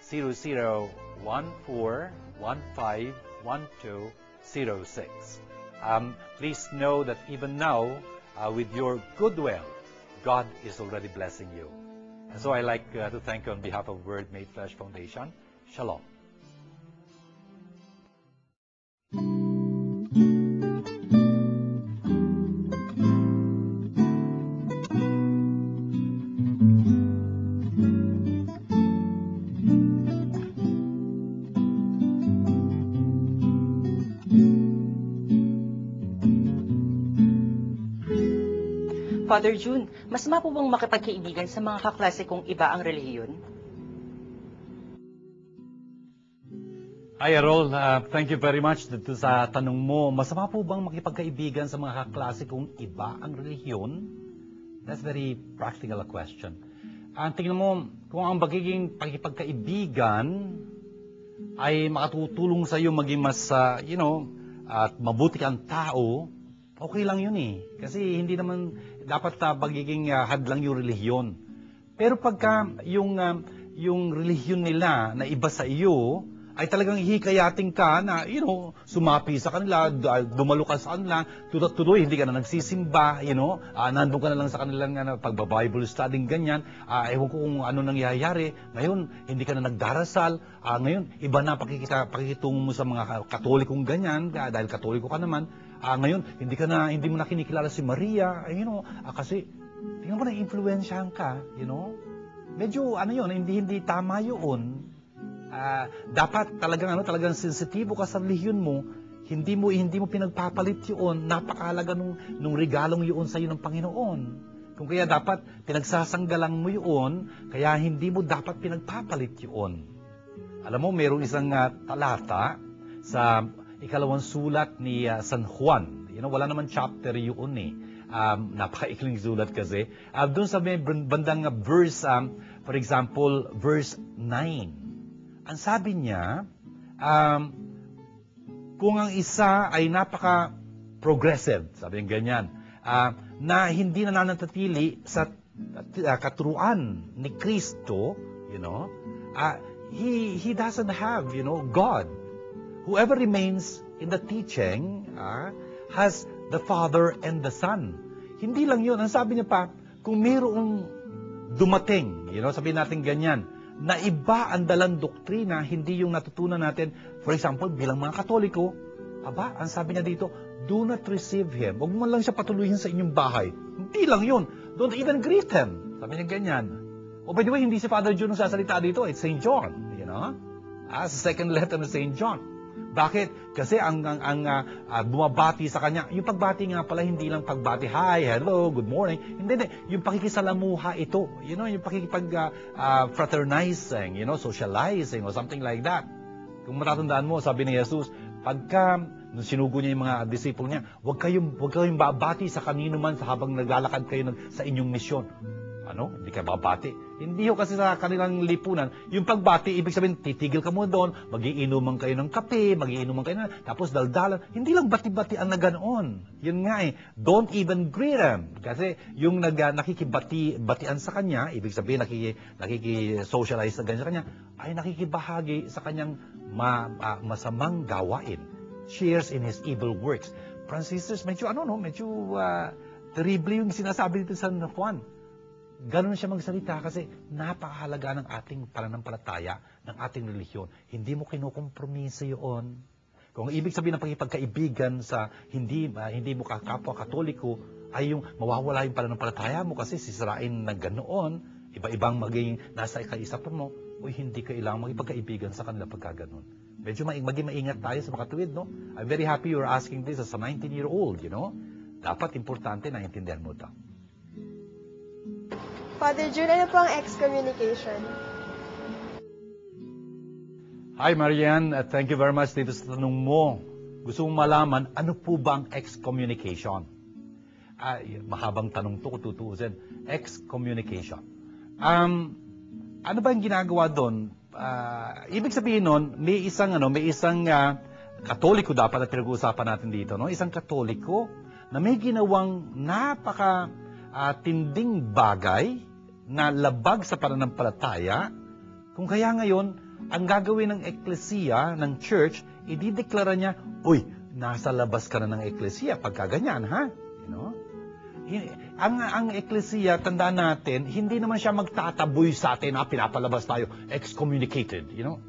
0014151206. Please know that even now, with your goodwill, God is already blessing you. And so I like to thank you on behalf of Word Made Flesh Foundation. Shalom. Father June, masama po bang makipagkaibigan sa mga kaklase kong iba ang relihiyon? Hi, Errol. Thank you very much dito sa tanong mo. Masama po bang makipagkaibigan sa mga kaklase kong iba ang relihiyon? That's very practical a question. Tingnan mo, kung ang pagiging pakipagkaibigan ay makatutulong sa iyo maging mas, at mabuti kang tao, okay lang yun eh. Kasi hindi naman dapat pagiging hadlang yung relihiyon. Pero pagka yung relihiyon nila na iba sa iyo, ay talagang hikayatin ka na, sumapi sa kanila, dumalo ka sa kanila, tuloy, hindi ka na nagsisimba, nandun ka na lang sa kanilang pagba-Bible studying, ganyan, ewan ko kung ano nangyayari, ngayon, hindi ka na nagdarasal, ngayon, iba na pakikitungo mo sa mga katolikong ganyan, dahil katoliko ka naman, ngayon, hindi mo na kinikilala si Maria, kasi, tingnan mo na, influensyahan ka, medyo, hindi tama yun. Dapat talagang sensitibo ka sa relihiyon mo, hindi mo pinagpapalit yun, napakahalaga nung regalong yun sa iyo ng Panginoon. Kung kaya dapat pinagsasanggalang mo yun, kaya hindi mo dapat pinagpapalit yun. Alam mo, mayroong isang talata sa ikalawang sulat ni San Juan. Wala naman chapter yun eh. Napakaikling sulat kasi. Doon sa may bandang verse, for example, verse 9. Ang sabi niya, kung ang isa ay napaka-progressive, sabi niya ganyan, na hindi nananatili sa katuruan ni Kristo, he doesn't have, God. Whoever remains in the teaching has the Father and the Son. Hindi lang yun. Ang sabi niya pa, kung mayroong dumating, sabihin natin ganyan, na iba ang dalang doktrina, hindi yung natutunan natin, for example, bilang mga Katoliko, ang sabi niya dito, do not receive him. Huwag mo lang siya patuloyin sa inyong bahay. Hindi lang yun. Don't even greet him. Sabi niya ganyan. By the way, hindi si Father John ang sasalita dito, it's St. John. Sa second letter ng St. John. Bakit? Kasi ang bumabati sa kanya, yung pagbati nga pala, hindi lang pagbati, hi, hello, good morning. Hindi. Yung pakikisalamuha ito. Yung fraternizing, socializing, or something like that. Kung matatandaan mo, sabi ni Jesus, pagka nung sinugo niya yung mga disipulo niya, huwag kayong babati sa kanino man habang naglalakad kayo sa inyong misyon. Hindi ka babati. Hindi ho kasi sa kanilang lipunan, yung pagbati, ibig sabihin, titigil ka mo doon, magiinuman kayo ng kape, magiinuman kayo na, tapos daldalan. Hindi lang bati-batian na ganoon. Yun nga don't even greet them. Kasi yung nakikibatian sa kanya, ibig sabihin, nakikisocialize na ganyan sa kanya, ay nakikibahagi sa kanyang masamang gawain. Shares in his evil works. Franciscus, medyo terrible yung sinasabi dito sa Juan. Ganun siya magsalita kasi napakahalaga ng ating pananampalataya, ng ating relihiyon. Hindi mo kinukompromiso yun. Kung ibig sabihin ng pagkaibigan sa hindi mo kapwa Katoliko, ay yung mawawala yung pananampalataya mo kasi sisirain na ganoon, iba-ibang maging nasa kaisipan mo, o hindi kailangan magipagkaibigan sa kanila pagka ganoon. Medyo maging maingat tayo sa makatuwid, no? I'm very happy you're asking this as a 19-year-old, Dapat importante na intindihan mo ito. Father June, ano po ang excommunication? Hi, Marian. Thank you very much dito sa tanong mo. Gusto mong malaman, ano po ba ang excommunication? Mahabang tanong to kung tutuusin. Excommunication. Ano ba yung ginagawa doon? Ibig sabihin nun, may isang Katoliko dapat na pinag-uusapan natin dito, no? Isang Katoliko na may ginawang tinding bagay na labag sa pananampalataya. Kung kaya ngayon, ang gagawin ng eklesiya, ng church, idideklara niya, uy, nasa labas ka na ng eklesiya pagka ganyan, ha? You know? Ang eklesiya, tandaan natin, hindi naman siya magtataboy sa atin, pinapalabas tayo, excommunicated, you know?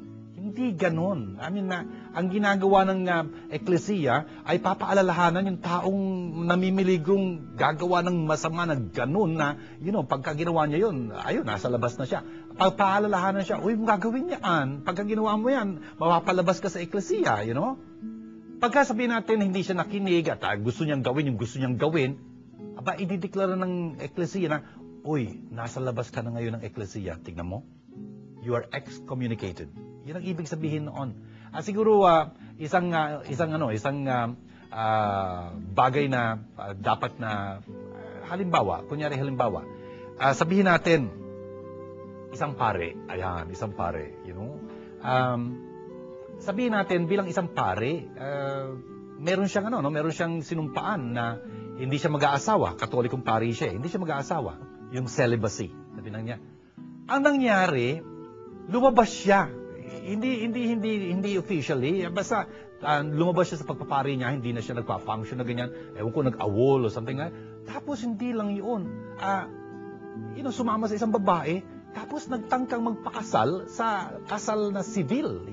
Hindi ganon. Ang ginagawa ng eklesiya ay papaalalahanan yung taong namimiligong gagawa ng masama na ganon na, pagka ginawa niya yun, ayun, nasa labas na siya. Pagpaalalahanan siya, uy, gagawin yan. Pagka ginawa mo yan, mapapalabas ka sa eklesiya, Pagka sabihin natin, hindi siya nakinig at gusto niyang gawin yung gusto niyang gawin, idideklara ng eklesiya na, uy, nasa labas ka na ngayon ng eklesiya. Tignan mo, you are excommunicated. Yan ang ibig sabihin noon. Siguro isang bagay na dapat na halimbawa, sabihin natin isang pare, sabihin natin bilang isang pare, meron siyang sinumpaan na hindi siya mag-aasawa, Katolikong pare siya, hindi siya mag-aasawa, yung celibacy. Sabi niya, ang nangyari, lumabas siya. Hindi officially, basta lumabas siya sa pagpapari niya, hindi na siya nagpa-function na ganyan, ewan ko, nag-awol o something like. Tapos hindi lang yun, sumama sa isang babae, tapos nagtangkang magpakasal sa kasal na civil,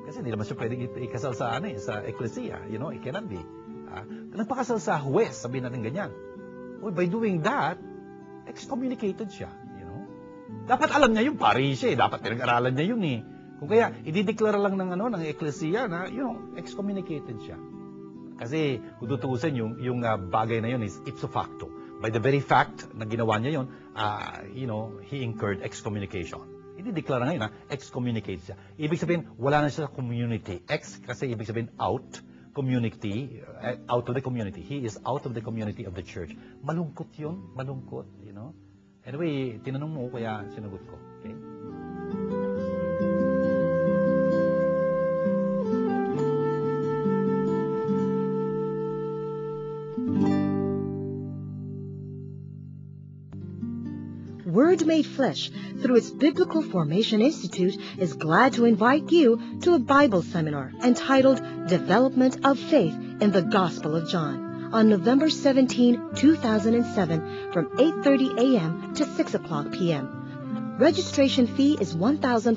Kasi hindi naman siya pwedeng ikasal sa eklesiya, it cannot be. Nagpakasal sa huwes, sabihin natin ganyan. Well, by doing that, excommunicated siya. Dapat alam niya yung pari siya, dapat pinag-aralan niya yun eh. Kung kaya, idideklara lang ng eklesiya na, excommunicated siya. Kasi, kung tutuusin, yung bagay na yun is ipso facto. By the very fact na ginawa niya yun, he incurred excommunication. Idideklara ngayon na excommunicated siya. Ibig sabihin, wala na siya sa community. Ex kasi ibig sabihin out, community, out of the community. He is out of the community of the church. Malungkot yun, malungkot, Anyway, tinanong mo, kaya sinagot ko. Okay? Word Made Flesh, through its Biblical Formation Institute, is glad to invite you to a Bible seminar entitled Development of Faith in the Gospel of John on November 17, 2007 from 8:30 a.m. to 6 o'clock p.m. Registration fee is 1,500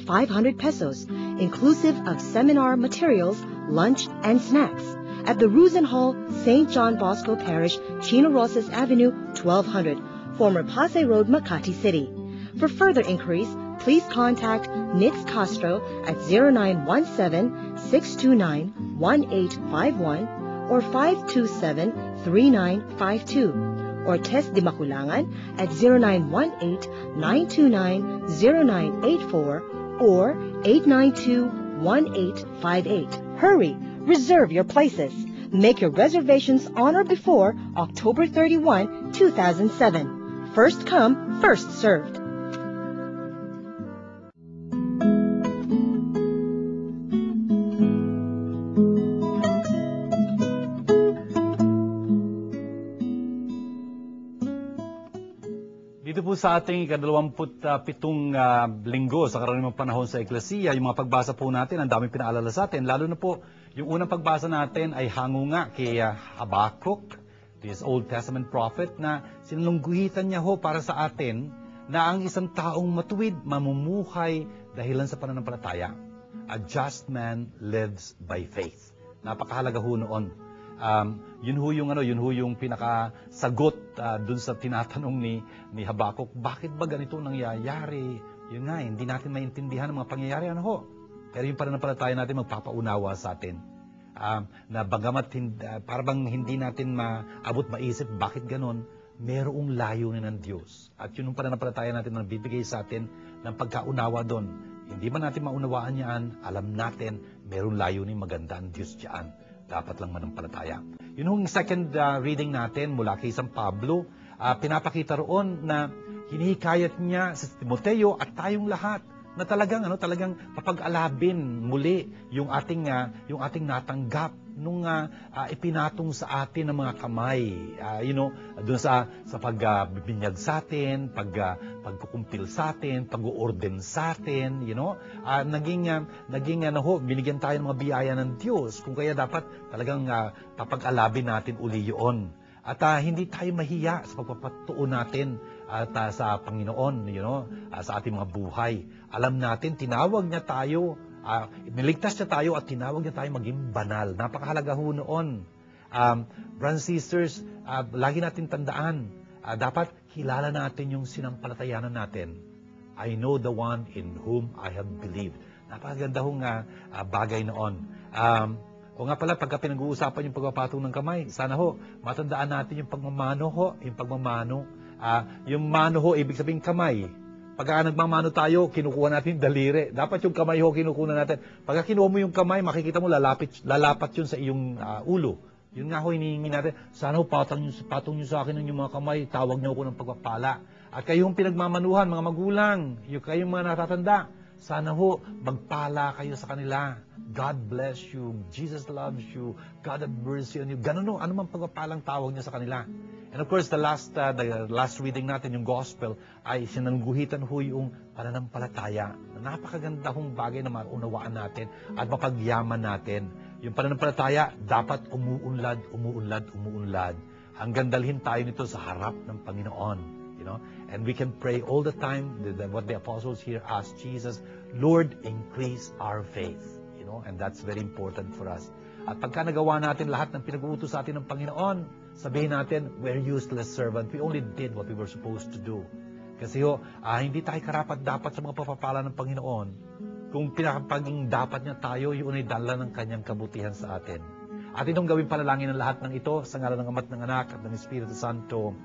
pesos, inclusive of seminar materials, lunch, and snacks at the Ruzen Hall, St. John Bosco Parish, Chino Rosas Avenue, 1200, former Pasay Road, Makati City. For further inquiries, please contact Nix Castro at 0917-629-1851 or 527-3952, or Tess Di Maculangan at 0918-929-0984 or 892-1858. Hurry! Reserve your places. Make your reservations on or before October 31, 2007. First come, first served. Dito po sa ating ika-27 linggo sa karaniwang panahon sa Eklesiya, yung mga pagbasa po natin, ang daming pinaalala sa atin. Lalo na po, yung unang pagbasa natin ay hango nga kay Habakkuk, this Old Testament prophet, na sinalungguhitan niya ho para sa atin na ang isang taong matuwid, mamumuhay dahilan sa pananampalataya. A just man lives by faith. Napakahalaga ho noon. Yun ho yung pinakasagot dun sa tinatanong ni Habakkuk, bakit ba ganito nangyayari? Yun nga, hindi natin maintindihan ang mga pangyayari, Pero yung pananampalataya natin magpapaunawa sa atin. Na bagamat parang hindi natin maabot maisip bakit ganon, merong layunin ng Diyos. At yun yung pananampalataya natin na bibigay sa atin ng pagkaunawa doon. Hindi man natin maunawaan yan, alam natin, meron layunin maganda ang Diyos diyan. Dapat lang manampalataya. Yun yung second reading natin mula kay San Pablo, pinapakita roon na hinihikayat niya si Timoteo at tayong lahat na talagang papag-alabin muli yung ating natanggap nung ipinatong sa atin ng mga kamay, doon sa pagbibinyag sa atin, pagkukumpil sa atin, pag-uorden sa atin, binigyan tayo ng mga biyaya ng Diyos, kung kaya dapat talagang papag-alabin natin uli yun. At hindi tayo mahiya sa pagpapatuon natin at sa Panginoon, sa ating mga buhay. Alam natin, tinawag niya tayo, niligtas niya tayo at tinawag niya tayo maging banal. Napakahalaga ho noon. Brothers and sisters, lagi natin tandaan, dapat kilala natin yung sinampalatayanan natin. I know the one in whom I have believed. Napakaganda hong bagay noon. O nga pala, pagka pinag-uusapan yung pagpapatong ng kamay, sana ho, matandaan natin yung pagmamano ho, yung pagmamano. Yung mano ho, ibig sabihin kamay. Pagka nagmamano tayo, kinukuha natin daliri. Dapat yung kamay ho, kinukuha natin. Pagka kinuha mo yung kamay, makikita mo, lalapat yun sa iyong ulo. Yun nga ho, hinihingi natin. Sana ho, patong nyo sa akin ng yung mga kamay, tawag nyo ako ng pagpapala. At kayong pinagmamanuhan, mga magulang, yung kayong mga natatanda, sana ho, magpala kayo sa kanila. God bless you. Jesus loves you. God have mercy on you. Ganun ho, ano man pagpapalang tawag niya sa kanila. And of course, the last reading natin, yung gospel, ay sinangguhitan ho yung pananampalataya. Napakaganda hong bagay na maunawaan natin at mapagyaman natin. Yung pananampalataya, dapat umuunlad. Hanggang dalhin tayo nito sa harap ng Panginoon. And we can pray all the time, what the apostles here asked Jesus, Lord, increase our faith. And that's very important for us. At pagka nagawa natin lahat ng pinag-uutos sa atin ng Panginoon, sabihin natin, we're useless servant. We only did what we were supposed to do. Kasi hindi tayo karapat-dapat sa mga papapala ng Panginoon. Kung pinakapaging dapat niya tayo, yun ay dala ng kanyang kabutihan sa atin. At itong gawin panalangin ng lahat ng ito, sa ngalan ng Ama't ng Anak at ng Espiritu Santo.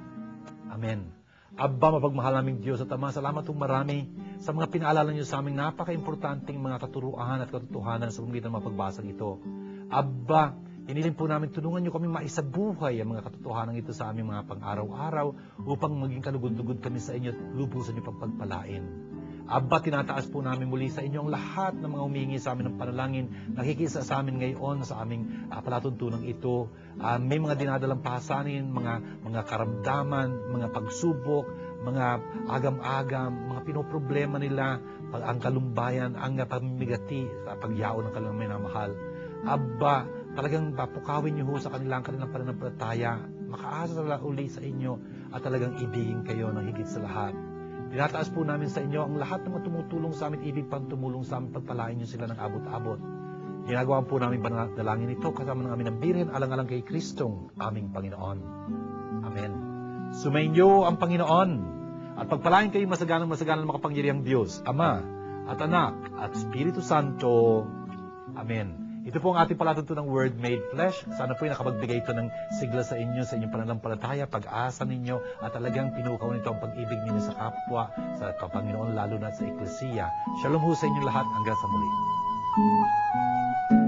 Amen. Abba, mapagmahal naming Diyos at Ama, salamat po marami sa mga pinaalala niyo sa aming napaka-importanting mga katuruan at katotohanan sa pamamagitan ng mga pagbasag ito. Abba, hiniling po namin tulungan niyo kami maisabuhay ang mga katotohanan ito sa aming mga pang-araw-araw upang maging kalugod-lugod kami sa inyo at lubusan niyo pagpagpalain. Abba, tinataas po namin muli sa inyo ang lahat ng mga humihingi sa amin ng panalangin, nakikisa sa amin ngayon sa aming palatuntunan ito. May mga dinadalang pasanin, mga karamdaman, mga pagsubok, mga agam-agam, mga pinoproblema nila, ang kalumbayan, ang pamimigati sa pagyaon ng kanilang minamahal. Abba, talagang papukawin niyo ho sa kanilang pananampalataya, makaasa uli sa inyo at talagang ibigin kayo ng higit sa lahat. Tinataas po namin sa inyo ang lahat ng mga tumutulong sa amin, ibig pang tumulong sa amin, pagpalain niyo sila ng abot-abot. Ginagawa po namin dalangin ito kasama ng aming Birhen, alang-alang kay Kristong aming Panginoon. Amen. Sumainyo ang Panginoon at pagpalain kayo masaganang makapangyarihang Diyos, Ama at Anak at Espiritu Santo. Amen. Ito po ang ating palatuntunang Word Made Flesh. Sana po nakapagbigay ito ng sigla sa inyong pananampalataya, pag-asa ninyo, at talagang pinukaw nito ang pag-ibig ninyo sa kapwa, sa Panginoon, lalo na sa Eklesiya. Shalom ho sa inyong lahat. Hanggang sa muli.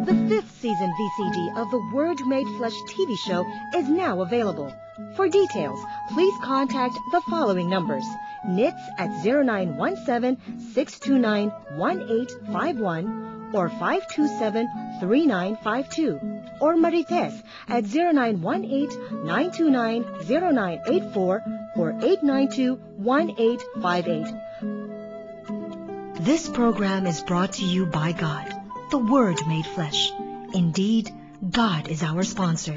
The 5th season VCD of the Word Made Flesh TV show is now available. For details, please contact the following numbers. NITS at 0917-629-1851 or 527-3952, or Marites at 0918-929-0984 or 892-1858. This program is brought to you by God, the Word made flesh. Indeed, God is our sponsor.